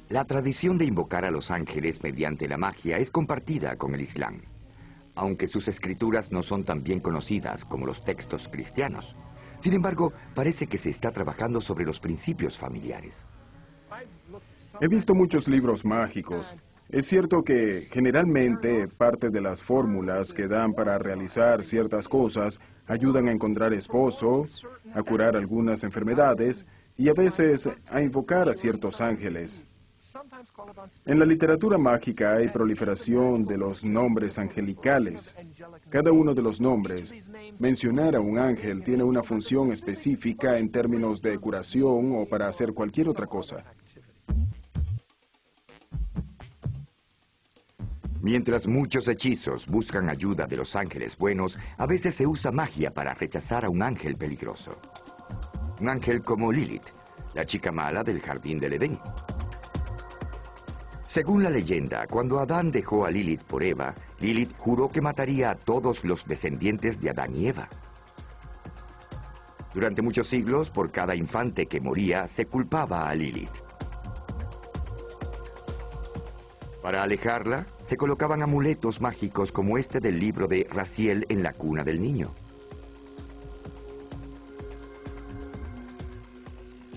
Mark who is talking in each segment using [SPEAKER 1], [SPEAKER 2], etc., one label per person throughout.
[SPEAKER 1] La tradición de invocar a los ángeles mediante la magia es compartida con el Islam, aunque sus escrituras no son tan bien conocidas como los textos cristianos. Sin embargo, parece que se está trabajando sobre los principios familiares.
[SPEAKER 2] He visto muchos libros mágicos. Es cierto que generalmente parte de las fórmulas que dan para realizar ciertas cosas ayudan a encontrar esposo, a curar algunas enfermedades y a veces a invocar a ciertos ángeles. En la literatura mágica hay proliferación de los nombres angelicales. Cada uno de los nombres, mencionar a un ángel tiene una función específica en términos de curación o para hacer cualquier otra cosa.
[SPEAKER 1] Mientras muchos hechizos buscan ayuda de los ángeles buenos, a veces se usa magia para rechazar a un ángel peligroso. Un ángel como Lilith, la chica mala del jardín del Edén. Según la leyenda, cuando Adán dejó a Lilith por Eva, Lilith juró que mataría a todos los descendientes de Adán y Eva. Durante muchos siglos, por cada infante que moría, se culpaba a Lilith. Para alejarla, se colocaban amuletos mágicos como este del libro de Raziel en la cuna del niño.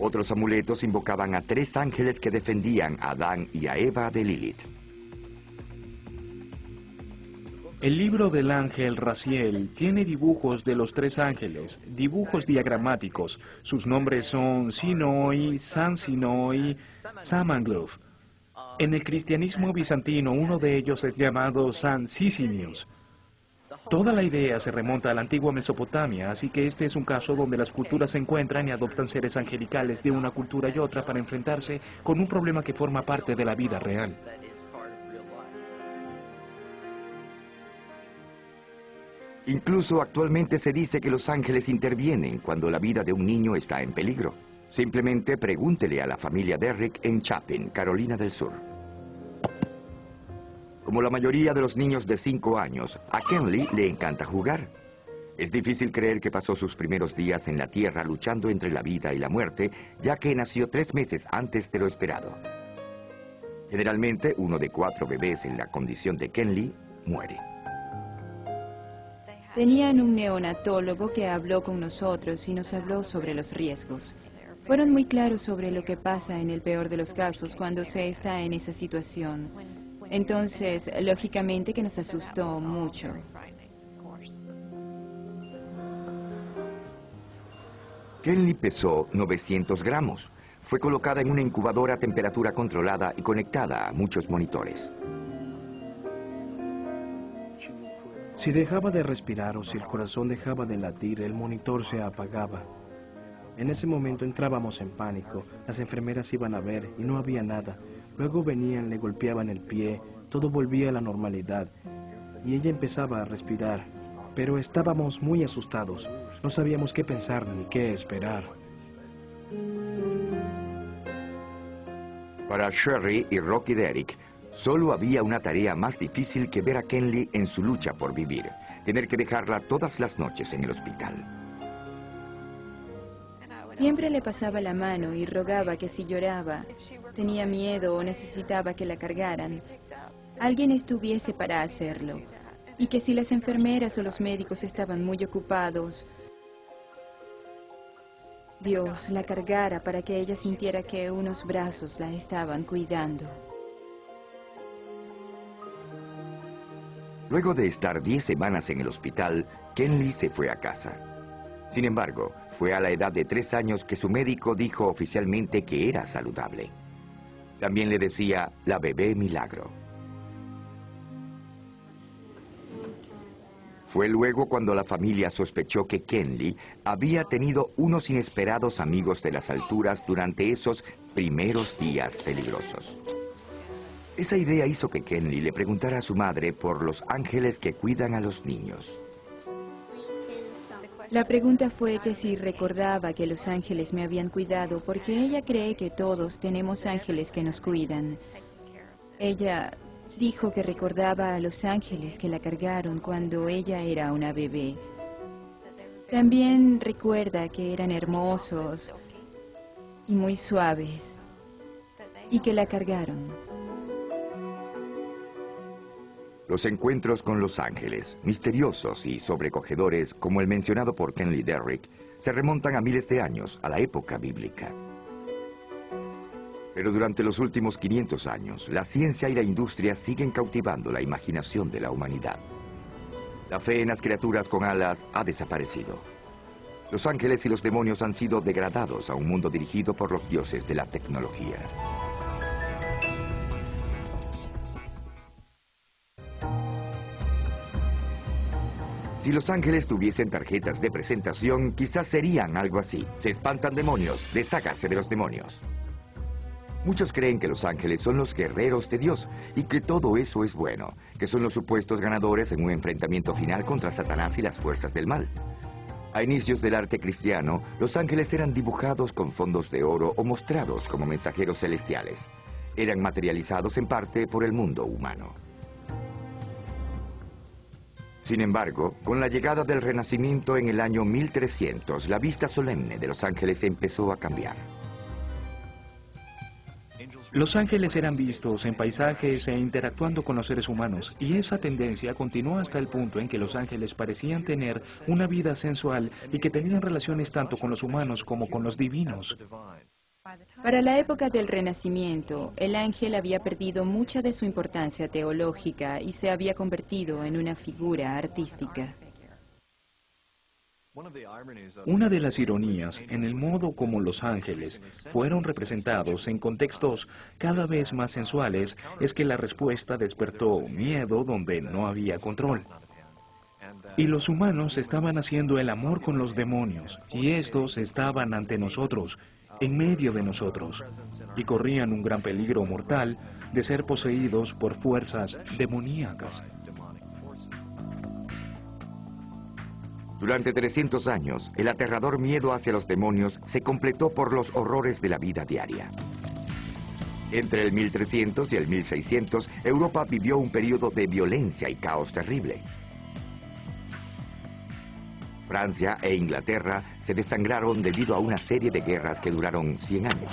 [SPEAKER 1] Otros amuletos invocaban a 3 ángeles que defendían a Adán y a Eva de Lilith.
[SPEAKER 3] El libro del ángel Raziel tiene dibujos de los 3 ángeles, dibujos diagramáticos. Sus nombres son Sinoi, San Sinoi, Samangluf. En el cristianismo bizantino, uno de ellos es llamado San Sisinius. Toda la idea se remonta a la antigua Mesopotamia, así que este es un caso donde las culturas se encuentran y adoptan seres angelicales de una cultura y otra para enfrentarse con un problema que forma parte de la vida real.
[SPEAKER 1] Incluso actualmente se dice que los ángeles intervienen cuando la vida de un niño está en peligro. Simplemente pregúntele a la familia Derrick en Chapin, Carolina del Sur. Como la mayoría de los niños de 5 años, a Kenley le encanta jugar. Es difícil creer que pasó sus primeros días en la tierra luchando entre la vida y la muerte, ya que nació 3 meses antes de lo esperado. Generalmente, uno de 4 bebés en la condición de Kenley muere.
[SPEAKER 4] Tenían un neonatólogo que habló con nosotros y nos habló sobre los riesgos. Fueron muy claros sobre lo que pasa en el peor de los casos cuando se está en esa situación. Entonces, lógicamente que nos asustó mucho.
[SPEAKER 1] Kenley pesó 900 gramos. Fue colocada en una incubadora a temperatura controlada y conectada a muchos monitores.
[SPEAKER 5] Si dejaba de respirar o si el corazón dejaba de latir, el monitor se apagaba. En ese momento entrábamos en pánico. Las enfermeras iban a ver y no había nada. Luego venían, le golpeaban el pie, todo volvía a la normalidad. Y ella empezaba a respirar. Pero estábamos muy asustados. No sabíamos qué pensar ni qué esperar.
[SPEAKER 1] Para Sherry y Rocky Derrick, solo había una tarea más difícil que ver a Kenley en su lucha por vivir. Tener que dejarla todas las noches en el hospital.
[SPEAKER 4] Siempre le pasaba la mano y rogaba que si lloraba, tenía miedo o necesitaba que la cargaran, alguien estuviese para hacerlo. Y que si las enfermeras o los médicos estaban muy ocupados, Dios la cargara para que ella sintiera que unos brazos la estaban cuidando.
[SPEAKER 1] Luego de estar 10 semanas en el hospital, Kenley se fue a casa. Sin embargo, fue a la edad de 3 años que su médico dijo oficialmente que era saludable. También le decía la bebé milagro. Fue luego cuando la familia sospechó que Kenley había tenido unos inesperados amigos de las alturas durante esos primeros días peligrosos. Esa idea hizo que Kenley le preguntara a su madre por los ángeles que cuidan a los niños.
[SPEAKER 4] La pregunta fue que si recordaba que los ángeles me habían cuidado, porque ella cree que todos tenemos ángeles que nos cuidan. Ella dijo que recordaba a los ángeles que la cargaron cuando ella era una bebé. También recuerda que eran hermosos y muy suaves. y que la cargaron.
[SPEAKER 1] Los encuentros con los ángeles, misteriosos y sobrecogedores, como el mencionado por Ken Lee Derrick, se remontan a miles de años, a la época bíblica. Pero durante los últimos 500 años, la ciencia y la industria siguen cautivando la imaginación de la humanidad. La fe en las criaturas con alas ha desaparecido. Los ángeles y los demonios han sido degradados a un mundo dirigido por los dioses de la tecnología. Si los ángeles tuviesen tarjetas de presentación, quizás serían algo así. Se espantan demonios, deshágase de los demonios. Muchos creen que los ángeles son los guerreros de Dios y que todo eso es bueno, que son los supuestos ganadores en un enfrentamiento final contra Satanás y las fuerzas del mal. A inicios del arte cristiano, los ángeles eran dibujados con fondos de oro o mostrados como mensajeros celestiales. Eran materializados en parte por el mundo humano. Sin embargo, con la llegada del Renacimiento en el año 1300, la vista solemne de los ángeles empezó a cambiar.
[SPEAKER 3] Los ángeles eran vistos en paisajes e interactuando con los seres humanos, y esa tendencia continuó hasta el punto en que los ángeles parecían tener una vida sensual y que tenían relaciones tanto con los humanos como con los divinos.
[SPEAKER 4] Para la época del Renacimiento, el ángel había perdido mucha de su importancia teológica y se había convertido en una figura artística.
[SPEAKER 3] Una de las ironías en el modo como los ángeles fueron representados en contextos cada vez más sensuales es que la respuesta despertó miedo donde no había control. Y los humanos estaban haciendo el amor con los demonios, y estos estaban ante nosotros, en medio de nosotros, y corrían un gran peligro mortal de ser poseídos por fuerzas demoníacas.
[SPEAKER 1] Durante 300 años, el aterrador miedo hacia los demonios se completó por los horrores de la vida diaria. Entre el 1300 y el 1600, Europa vivió un periodo de violencia y caos terrible. Francia e Inglaterra se desangraron debido a una serie de guerras que duraron 100 años.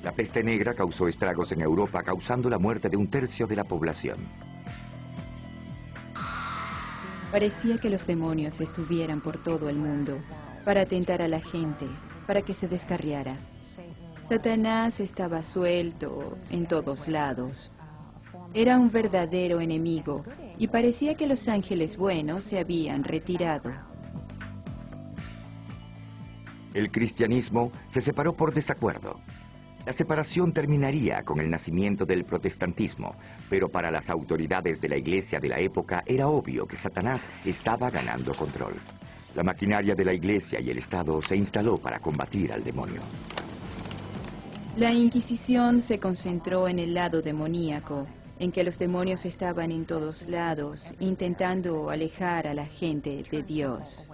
[SPEAKER 1] La peste negra causó estragos en Europa, causando la muerte de un tercio de la población.
[SPEAKER 4] Parecía que los demonios estuvieran por todo el mundo, para tentar a la gente, para que se descarriara. Satanás estaba suelto en todos lados. Era un verdadero enemigo, y parecía que los ángeles buenos se habían retirado.
[SPEAKER 1] El cristianismo se separó por desacuerdo. La separación terminaría con el nacimiento del protestantismo, pero para las autoridades de la iglesia de la época era obvio que Satanás estaba ganando control. La maquinaria de la iglesia y el Estado se instaló para combatir al demonio.
[SPEAKER 4] La Inquisición se concentró en el lado demoníaco, en que los demonios estaban en todos lados, intentando alejar a la gente de Dios.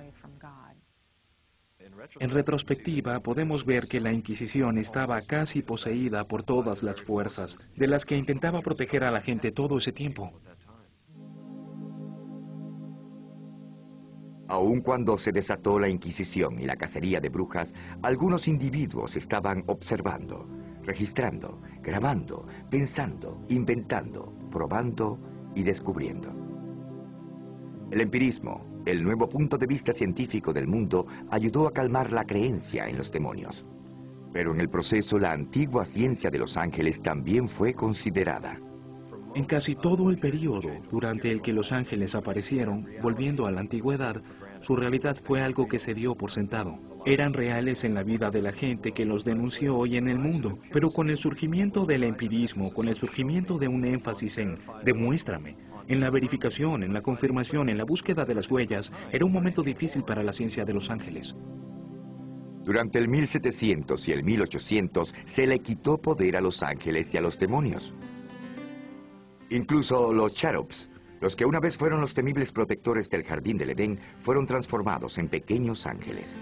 [SPEAKER 3] En retrospectiva, podemos ver que la Inquisición estaba casi poseída por todas las fuerzas, de las que intentaba proteger a la gente todo ese tiempo.
[SPEAKER 1] Aun cuando se desató la Inquisición y la cacería de brujas, algunos individuos estaban observando, registrando, grabando, pensando, inventando, probando y descubriendo. El empirismo, el nuevo punto de vista científico del mundo, ayudó a calmar la creencia en los demonios. Pero en el proceso, la antigua ciencia de los ángeles también fue considerada.
[SPEAKER 3] En casi todo el periodo durante el que los ángeles aparecieron, volviendo a la antigüedad, su realidad fue algo que se dio por sentado. Eran reales en la vida de la gente que los denunció hoy en el mundo, pero con el surgimiento del empirismo, con el surgimiento de un énfasis en «demuéstrame», en la verificación, en la confirmación, en la búsqueda de las huellas, era un momento difícil para la ciencia de los ángeles.
[SPEAKER 1] Durante el 1700 y el 1800 se le quitó poder a los ángeles y a los demonios. Incluso los cherubs, los que una vez fueron los temibles protectores del jardín del Edén, fueron transformados en pequeños ángeles.